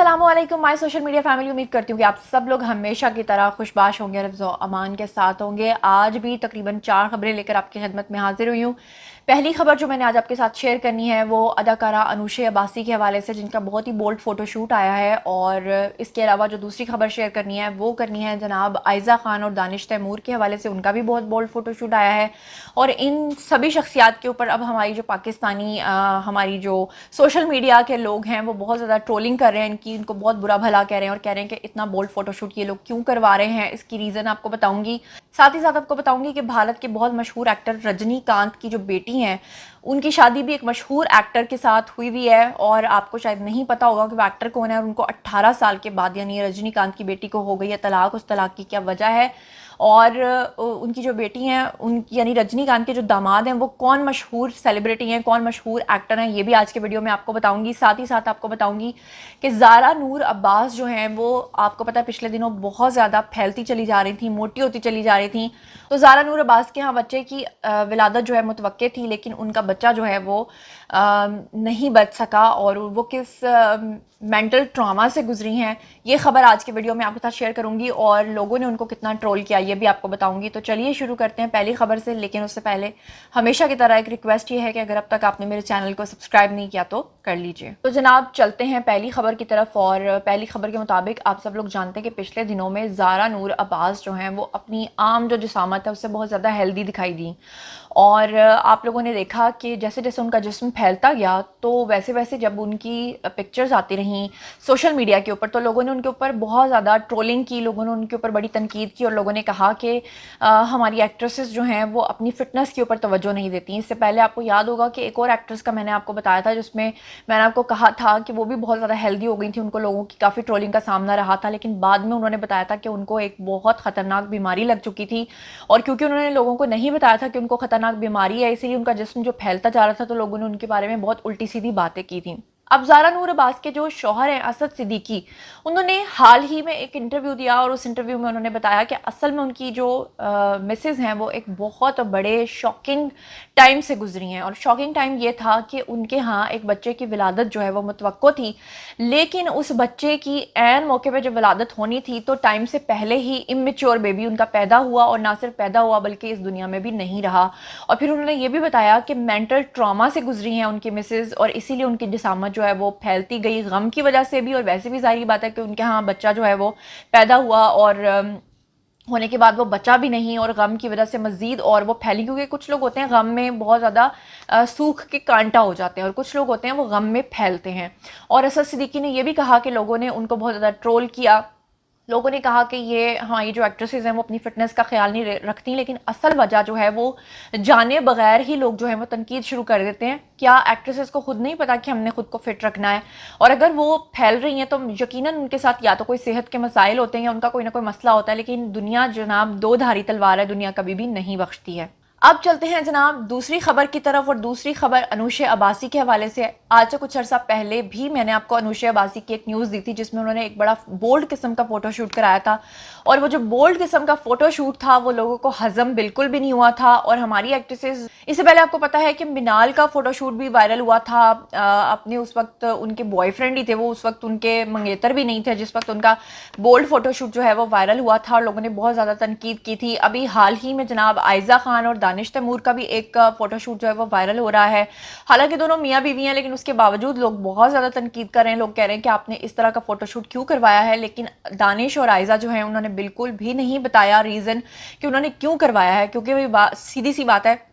अस्सलामुअलैकुम my social media family. उम्मीद करती हूँ कि आप सब लोग हमेशा की तरह खुशबाश होंगे, रफ्ज़ो अमान के साथ होंगे। आज भी तकरीबन 4 खबरें लेकर आपकी खिदमत में हाजिर हुई हूँ। पहली खबर जो मैंने आज आपके साथ शेयर करनी है वो अदाकारा अनुशे अब्बासी के हवाले से, जिनका बहुत ही बोल्ड फोटोशूट आया है। और इसके अलावा जो दूसरी खबर शेयर करनी है वो करनी है जनाब आयज़ा खान और दानिश तैमूर के हवाले से, उनका भी बहुत बोल्ड फोटोशूट आया है। और इन सभी शख्सियात के ऊपर अब हमारी जो पाकिस्तानी हमारी जो सोशल मीडिया के लोग हैं वो बहुत ज़्यादा ट्रोलिंग कर रहे हैं, इनको बहुत बुरा भला कह रहे हैं और कह रहे हैं कि इतना बोल्ड फोटोशूट ये लोग क्यों करवा रहे हैं। इसकी रीज़न आपको बताऊंगी। साथ ही साथ आपको बताऊंगी कि भारत के बहुत मशहूर एक्टर रजनीकांत की जो बेटी हैं उनकी शादी भी एक मशहूर एक्टर के साथ हुई है। और आपको शायद नहीं पता होगा कि वो एक्टर कौन है। और उनको 18 साल के बाद यानी रजनीकांत की बेटी को हो गई है तलाक। उस तलाक की क्या वजह है और उनकी जो बेटी हैं उन यानी रजनीकांत के जो दामाद हैं वो कौन मशहूर सेलिब्रिटी हैं, कौन मशहूर एक्टर हैं, ये भी आज के वीडियो में आपको बताऊंगी। साथ ही साथ आपको बताऊंगी कि ज़ारा नूर अब्बास जो हैं वो आपको पता है पिछले दिनों बहुत ज़्यादा फैलती चली जा रही थी, मोटी होती चली जा रही थी। तो ज़ारा नूर अब्बास के यहाँ बच्चे की विलादत जो है मुतवक्के थी, लेकिन उनका बच्चा जो है वो नहीं बच सका और वो किस मेंटल ट्रॉमा से गुजरी हैं, ये खबर आज के वीडियो में आपके साथ शेयर करूंगी। और लोगों ने उनको कितना ट्रोल किया ये भी आपको बताऊंगी। तो चलिए शुरू करते हैं पहली खबर से। लेकिन उससे पहले हमेशा की तरह एक रिक्वेस्ट ये है कि अगर अब तक आपने मेरे चैनल को सब्सक्राइब नहीं किया तो कर लीजिए। तो जनाब चलते हैं पहली खबर की तरफ। और पहली खबर के मुताबिक आप सब लोग जानते हैं कि पिछले दिनों में ज़ारा नूर अब्बास जो हैं वो अपनी आम जो जिसामत है उससे बहुत ज़्यादा हेल्दी दिखाई दी। और आप लोगों ने देखा कि जैसे जैसे उनका जिस्म फैलता गया तो वैसे वैसे जब उनकी पिक्चर्स आती रहीं सोशल मीडिया के ऊपर तो लोगों ने उनके ऊपर बहुत ज़्यादा ट्रोलिंग की, लोगों ने उनके ऊपर बड़ी तनकीद की। और लोगों ने कहा कि हमारी एक्ट्रेसेस जो हैं वो अपनी फ़िटनेस के ऊपर तवज्जो नहीं देती। इससे पहले आपको याद होगा कि एक और एक्ट्रेस का मैंने आपको बताया था जिसमें मैंने आपको कहा था कि वो भी बहुत ज़्यादा हेल्दी हो गई थी, उनको लोगों की काफ़ी ट्रोलिंग का सामना रहा था। लेकिन बाद में उन्होंने बताया था कि उनको एक बहुत ख़तरनाक बीमारी लग चुकी थी। और क्योंकि उन्होंने लोगों को नहीं बताया था कि उनको खतरनाक बीमारी है, इसीलिए उनका जिस्म जो फैलता जा रहा था तो लोगों ने उनके बारे में बहुत उल्टी सीधी बातें की थी। अब ज़ारा नूर अब्बास के जो शौहर हैं असद सिद्दीकी, उन्होंने हाल ही में एक इंटरव्यू दिया और उस इंटरव्यू में उन्होंने बताया कि असल में उनकी जो मिसेज़ हैं वो एक बहुत बड़े शॉकिंग टाइम से गुजरी हैं। और शॉकिंग टाइम ये था कि उनके यहाँ एक बच्चे की विलादत जो है वो मुतवक्को थी, लेकिन उस बच्चे की ऐन मौके पर जब विलादत होनी थी तो टाइम से पहले ही इमेच्योर बेबी उनका पैदा हुआ। और ना सिर्फ पैदा हुआ बल्कि इस दुनिया में भी नहीं रहा। और फिर उन्होंने ये भी बताया कि मेंटल ट्रॉमा से गुजरी हैं उनकी मिसेज़ और इसीलिए उनकी जिसामत जो है वो फैलती गई गम की वजह से भी। और वैसे भी जाहिर बात है कि उनके यहाँ बच्चा जो है वो पैदा हुआ और होने के बाद वो बचा भी नहीं और गम की वजह से मज़ीद और वो फैली। क्योंकि कुछ लोग होते हैं गम में बहुत ज़्यादा सूख के कांटा हो जाते हैं और कुछ लोग होते हैं वो गम में फैलते हैं। और असद सिद्दीकी ने यह भी कहा कि लोगों ने उनको बहुत ज़्यादा ट्रोल किया। लोगों ने कहा कि ये जो एक्ट्रेसेस हैं वो अपनी फ़िटनेस का ख्याल नहीं रखती, लेकिन असल वजह जो है वो जाने बगैर ही लोग जो है वो तनकीद शुरू कर देते हैं। क्या एक्ट्रेसेस को खुद नहीं पता कि हमने खुद को फिट रखना है? और अगर वो फैल रही हैं तो यकीनन उनके साथ या तो कोई सेहत के मसाइल होते हैं या उनका कोई ना कोई मसला होता है। लेकिन दुनिया जनाब दो धारी तलवार है, दुनिया कभी भी नहीं बख्शती है। अब चलते हैं जनाब दूसरी खबर की तरफ। और दूसरी खबर अनुशे अब्बासी के हवाले से। आज से कुछ अर्सा पहले भी मैंने आपको अनुशे अब्बासी की एक न्यूज़ दी थी जिसमें उन्होंने एक बड़ा बोल्ड किस्म का फोटोशूट कराया था। और वो जो बोल्ड किस्म का फोटोशूट था वो लोगों को हजम बिल्कुल भी नहीं हुआ था। और हमारी एक्ट्रेसेस, इससे पहले आपको पता है कि मिनाल का फोटोशूट भी वायरल हुआ था। अपने उस वक्त उनके बॉयफ्रेंड ही थे वो, उस वक्त उनके मंगेतर भी नहीं थे जिस वक्त उनका बोल्ड फोटोशूट जो है वो वायरल हुआ था और लोगों ने बहुत ज़्यादा तनकीद की थी। अभी हाल ही में जनाब आयज़ा खान और दानिश तैमूर का भी एक फोटोशूट जो है वो वायरल हो रहा है। हालांकि दोनों मियाँ बीवी हैं लेकिन उसके बावजूद लोग बहुत ज़्यादा तनकीद कर रहे हैं। लोग कह रहे हैं कि आपने इस तरह का फोटोशूट क्यों करवाया है। लेकिन दानिश और आयज़ा जो है उन्होंने बिल्कुल भी नहीं बताया रीज़न कि उन्होंने क्यों करवाया है। क्योंकि वही सीधी सी बात है,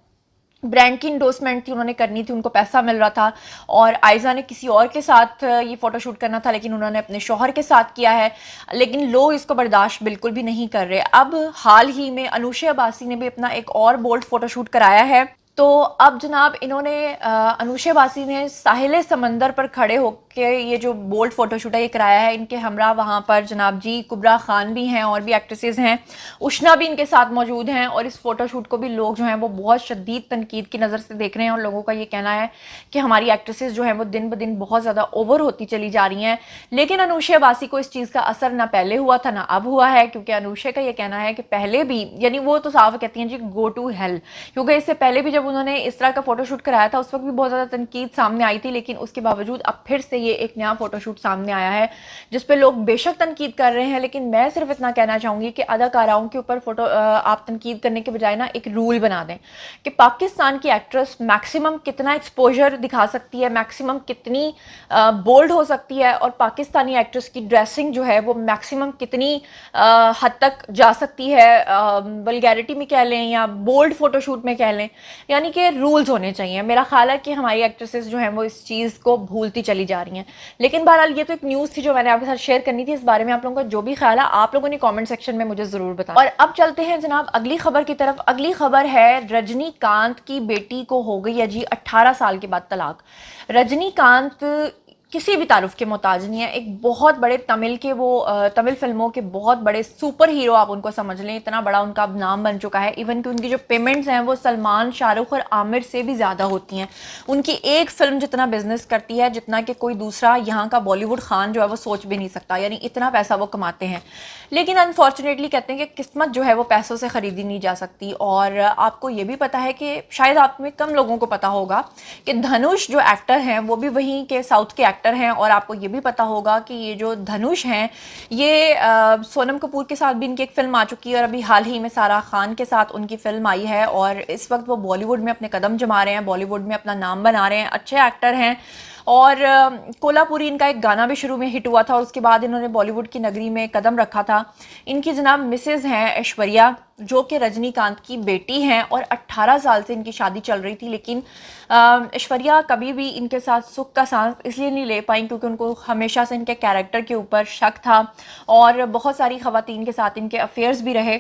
ब्रांड की इंडोर्समेंट थी, उन्होंने करनी थी, उनको पैसा मिल रहा था। और आयज़ा ने किसी और के साथ ये फ़ोटोशूट करना था लेकिन उन्होंने अपने शौहर के साथ किया है। लेकिन लोग इसको बर्दाश्त बिल्कुल भी नहीं कर रहे। अब हाल ही में अनुशे अब्बासी ने भी अपना एक और बोल्ड फ़ोटोशूट कराया है। तो अब जनाब इन्होंने अनुशे अब्बासी ने साहिल समंदर पर खड़े होकर ये जो बोल्ड फोटोशूट है ये कराया है। इनके हमरा वहाँ पर जनाब जी कुबरा खान भी हैं और भी एक्ट्रेसेस हैं, उष्ना भी इनके साथ मौजूद हैं। और इस फोटोशूट को भी लोग जो हैं वो बहुत शदीद तनकीद की नज़र से देख रहे हैं। और लोगों का ये कहना है कि हमारी एक्ट्रेसेस जो हैं वो दिन ब दिन बहुत ज़्यादा ओवर होती चली जा रही हैं। लेकिन अनुशे अब्बासी को इस चीज़ का असर ना पहले हुआ था ना अब हुआ है। क्योंकि अनुशे का ये कहना है कि पहले भी यानी वो तो साफ कहती हैं जी गो टू हेल। क्योंकि इससे पहले भी जब उन्होंने इस तरह का फोटोशूट कराया था उस वक्त भी बहुत ज़्यादा तनकीद सामने आई थी, लेकिन उसके बावजूद अब फिर से ये एक नया फोटोशूट सामने आया है जिस पे लोग बेशक तनकीद कर रहे हैं, लेकिन मैं सिर्फ इतना कहना चाहूँगी कि अदाकाराओं के ऊपर आप तनकीद करने के बजाय ना एक रूल बना दें कि पाकिस्तान की एक्ट्रेस मैक्सिमम कितना एक्सपोजर दिखा सकती है, मैक्सिमम कितनी बोल्ड हो सकती है, और पाकिस्तानी एक्ट्रेस की ड्रेसिंग जो है वो मैक्सिमम कितनी हद तक जा सकती है, वल्गैरिटी में कह लें या बोल्ड फोटोशूट में कह लें, यानी कि रूल्स होने चाहिए। मेरा ख्याल है कि हमारी एक्ट्रेसेस जो हैं वो इस चीज़ को भूलती चली जा रही हैं। लेकिन बहरहाल ये तो एक न्यूज़ थी जो मैंने आपके साथ शेयर करनी थी। इस बारे में आप लोगों का जो भी ख्याल है आप लोगों ने कमेंट सेक्शन में मुझे ज़रूर बताएं। और अब चलते हैं जनाब अगली खबर की तरफ। अगली खबर है रजनीकांत की बेटी को हो गई है जी 18 साल के बाद तलाक। रजनीकांत किसी भी तारुफ के मोहताज नहीं है। एक बहुत बड़े तमिल फिल्मों के बहुत बड़े सुपर हीरो आप उनको समझ लें, इतना बड़ा उनका अब नाम बन चुका है। इवन कि उनकी जो पेमेंट्स हैं वो सलमान, शाहरुख और आमिर से भी ज़्यादा होती हैं। उनकी एक फिल्म जितना बिजनेस करती है जितना कि कोई दूसरा यहाँ का बॉलीवुड खान जो है वो सोच भी नहीं सकता, यानी इतना पैसा वो कमाते हैं। लेकिन अनफॉर्चुनेटली कहते हैं कि किस्मत जो है वो पैसों से ख़रीदी नहीं जा सकती। और आपको ये भी पता है कि शायद आप में कम लोगों को पता होगा कि धनुष जो एक्टर हैं वो भी वहीं के साउथ के एक्टर हैं। और आपको ये भी पता होगा कि ये जो धनुष हैं ये सोनम कपूर के साथ भी इनकी एक फ़िल्म आ चुकी है और अभी हाल ही में सारा खान के साथ उनकी फ़िल्म आई है। और इस वक्त वो बॉलीवुड में अपने कदम जमा रहे हैं, बॉलीवुड में अपना नाम बना रहे हैं, अच्छे एक्टर हैं। और कोल्हापुरी इनका एक गाना भी शुरू में हिट हुआ था और उसके बाद इन्होंने बॉलीवुड की नगरी में कदम रखा था। इनकी जनाब मिसेज़ हैं ऐश्वर्या, जो कि रजनीकांत की बेटी हैं और 18 साल से इनकी शादी चल रही थी। लेकिन ऐश्वर्या कभी भी इनके साथ सुख का सांस इसलिए नहीं ले पाई क्योंकि उनको हमेशा से इनके कैरेक्टर के ऊपर शक था और बहुत सारी ख़वातीन के साथ इनके अफेयर्स भी रहे।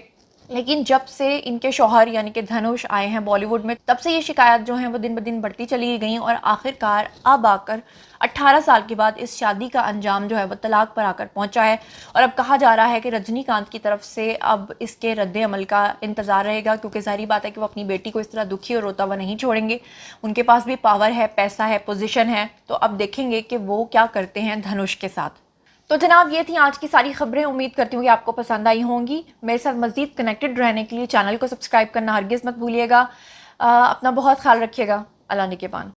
लेकिन जब से इनके शौहर यानी कि धनुष आए हैं बॉलीवुड में, तब से ये शिकायत जो हैं वो दिन ब दिन बढ़ती चली गई और आखिरकार अब आकर 18 साल के बाद इस शादी का अंजाम जो है वो तलाक पर आकर पहुंचा है। और अब कहा जा रहा है कि रजनीकांत की तरफ से अब इसके रद्द अमल का इंतज़ार रहेगा, क्योंकि सारी बात है कि वो अपनी बेटी को इस तरह दुखी और रोता हुआ नहीं छोड़ेंगे। उनके पास भी पावर है, पैसा है, पोजीशन है, तो अब देखेंगे कि वो क्या करते हैं धनुष के साथ। तो जनाब ये थी आज की सारी खबरें। उम्मीद करती हूँ कि आपको पसंद आई होंगी। मेरे साथ मज़ीद कनेक्टेड रहने के लिए चैनल को सब्सक्राइब करना हरगिज़ मत भूलिएगा। अपना बहुत ख्याल रखिएगा। अल्लाह निगहबान।